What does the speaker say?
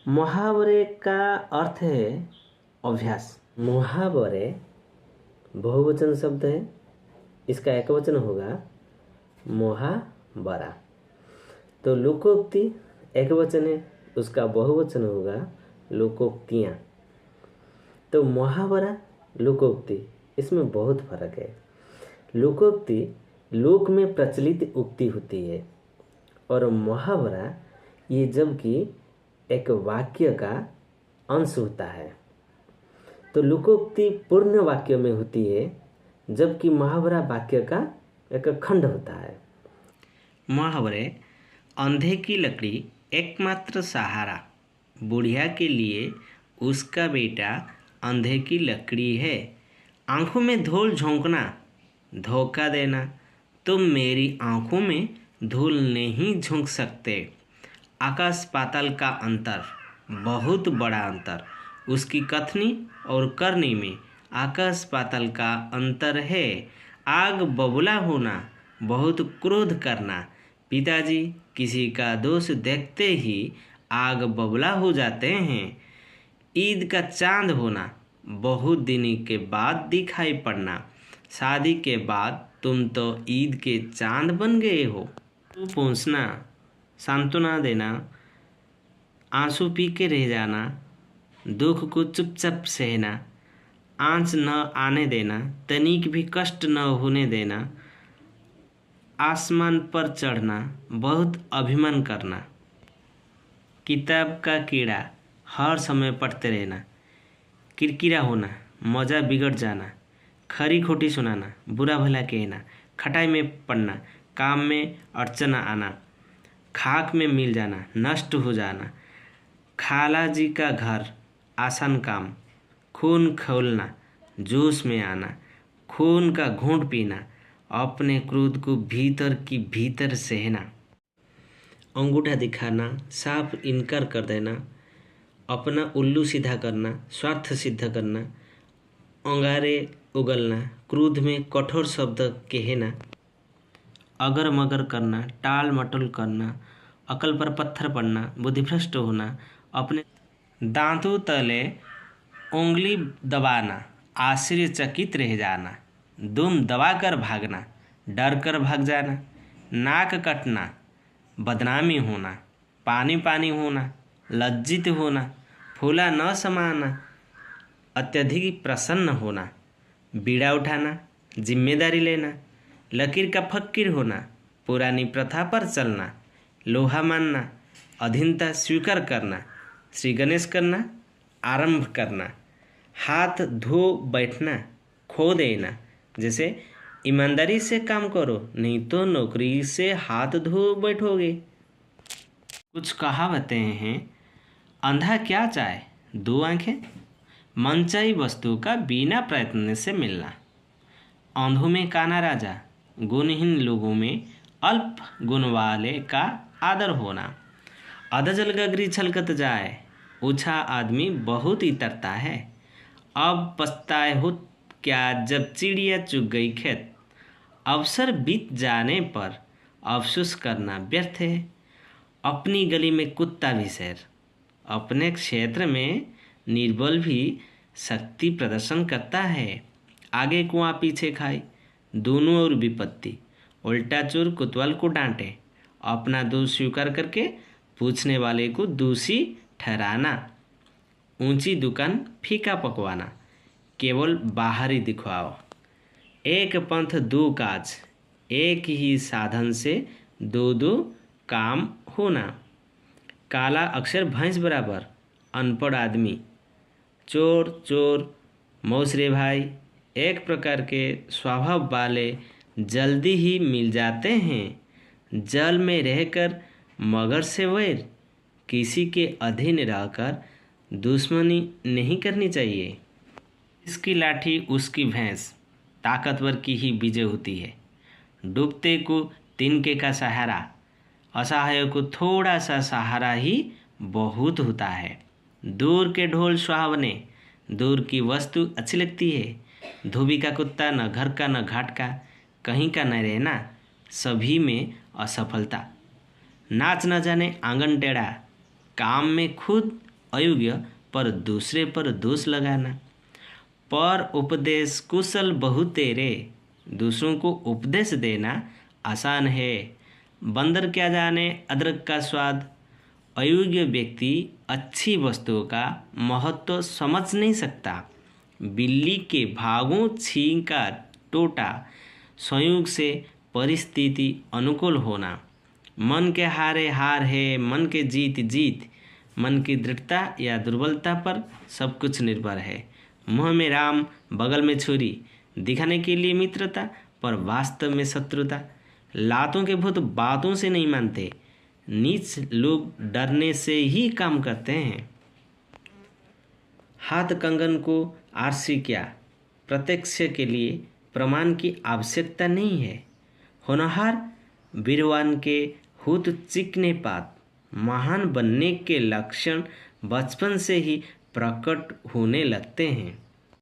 मुहावरे का अर्थ है अभ्यास। मुहावरे बहुवचन शब्द है, इसका एकवचन होगा मुहावरा। तो लोकोक्ति एकवचन है, उसका बहुवचन होगा लोकोक्तियाँ। तो मुहावरा लोकोक्ति इसमें बहुत फर्क है। लोकोक्ति लोक में प्रचलित उक्ति होती है और मुहावरा ये जबकि एक वाक्य का अंश होता है। तो लोकोक्ति पूर्ण वाक्य में होती है जबकि मुहावरा वाक्य का एक खंड होता है। मुहावरे अंधे की लकड़ी एकमात्र सहारा, बुढ़िया के लिए उसका बेटा अंधे की लकड़ी है। आंखों में धूल झोंकना, धोखा देना, तुम मेरी आंखों में धूल नहीं झोंक सकते। आकाश पाताल का अंतर, बहुत बड़ा अंतर। उसकी कथनी और करनी में आकाश पाताल का अंतर है। आग बबूला होना, बहुत क्रोध करना। पिताजी किसी का दोष देखते ही आग बबूला हो जाते हैं। ईद का चांद होना, बहुत दिन के बाद दिखाई पड़ना। शादी के बाद तुम तो ईद के चांद बन गए हो। तू पहुँचना, सांत्वना देना, आंसू पी के रह जाना, दुख को चुपचाप सहना, आंच न आने देना, तनिक भी कष्ट न होने देना, आसमान पर चढ़ना, बहुत अभिमान करना। किताब का कीड़ा, हर समय पढ़ते रहना। किरकिरा होना, मज़ा बिगड़ जाना। खरी खोटी सुनाना, बुरा भला कहना। खटाई में पड़ना, काम में अड़चन आना। खाक में मिल जाना, नष्ट हो जाना। खाला जी का घर, आसान काम। खून खौलना, जोश में आना। खून का घूंट पीना, अपने क्रोध को भीतर की भीतर सहना। अंगूठा दिखाना, साफ इनकार कर देना। अपना उल्लू सीधा करना, स्वार्थ सिद्ध करना। अंगारे उगलना, क्रोध में कठोर शब्द कहना। अगर मगर करना, टाल मटोल करना। अकल पर पत्थर पड़ना, बुद्धिभ्रष्ट होना। अपने दांतों तले उंगली दबाना, आश्चर्यचकित रह जाना। दुम दबाकर भागना, डर कर भाग जाना। नाक कटना, बदनामी होना। पानी पानी होना, लज्जित होना। फूला न समाना, अत्यधिक प्रसन्न होना। बीड़ा उठाना, जिम्मेदारी लेना। लकीर का फकीर होना, पुरानी प्रथा पर चलना। लोहा मानना, अधीनता स्वीकार करना। श्री गणेश करना, आरंभ करना। हाथ धो बैठना, खो देना। जैसे ईमानदारी से काम करो, नहीं तो नौकरी से हाथ धो बैठोगे। कुछ कहावतें हैं। अंधा क्या चाहे, दो आंखें। मनचाही वस्तु का बिना प्रयत्न से मिलना। अंधों में काना राजा, गुणहीन लोगों में अल्प गुण वाले का आदर होना। अधजल गगरी छलकत जाए, ओछा आदमी बहुत ही तरता है। अब पछताए हो क्या जब चिड़िया चुग गई खेत। अवसर बीत जाने पर अफसोस करना व्यर्थ है। अपनी गली में कुत्ता भी शेर, अपने क्षेत्र में निर्बल भी शक्ति प्रदर्शन करता है। आगे कुआं पीछे खाई, दोनों ओर विपत्ति। उल्टा चोर कोतवाल को डांटे, अपना दोष स्वीकार करके पूछने वाले को दोषी ठहराना। ऊंची दुकान फीका पकवाना, केवल बाहरी दिखाओ। एक पंथ दो काज, एक ही साधन से दो दो काम होना। काला अक्षर भैंस बराबर, अनपढ़ आदमी। चोर चोर मौसरे भाई, एक प्रकार के स्वभाव वाले जल्दी ही मिल जाते हैं। जल में रहकर मगर से वैर, किसी के अधीन रहकर दुश्मनी नहीं करनी चाहिए। इसकी लाठी उसकी भैंस, ताकतवर की ही विजय होती है। डूबते को तिनके का सहारा, असहाय को थोड़ा सा सहारा ही बहुत होता है। दूर के ढोल सुहावने, दूर की वस्तु अच्छी लगती है। धोबी का कुत्ता न घर का न घाट का, कहीं का न रहना, सभी में असफलता। नाच न जाने आंगन टेढ़ा, काम में खुद अयोग्य पर दूसरे पर दोष लगाना। पर उपदेश कुशल बहु तेरे, दूसरों को उपदेश देना आसान है। बंदर क्या जाने अदरक का स्वाद, अयोग्य व्यक्ति अच्छी वस्तुओं का महत्व समझ नहीं सकता। बिल्ली के भागों छींका टोटा, संयोग से परिस्थिति अनुकूल होना। मन के हारे हार है, मन के जीत जीत। मन की दृढ़ता या दुर्बलता पर सब कुछ निर्भर है। मुँह में राम बगल में छुरी, दिखाने के लिए मित्रता पर वास्तव में शत्रुता। लातों के भूत बातों से नहीं मानते, नीच लोग डरने से ही काम करते हैं। हाथ कंगन को आरसी क्या, प्रत्यक्ष के लिए प्रमाण की आवश्यकता नहीं है। होनहार वीरवान के हुत चिकने पात, महान बनने के लक्षण बचपन से ही प्रकट होने लगते हैं।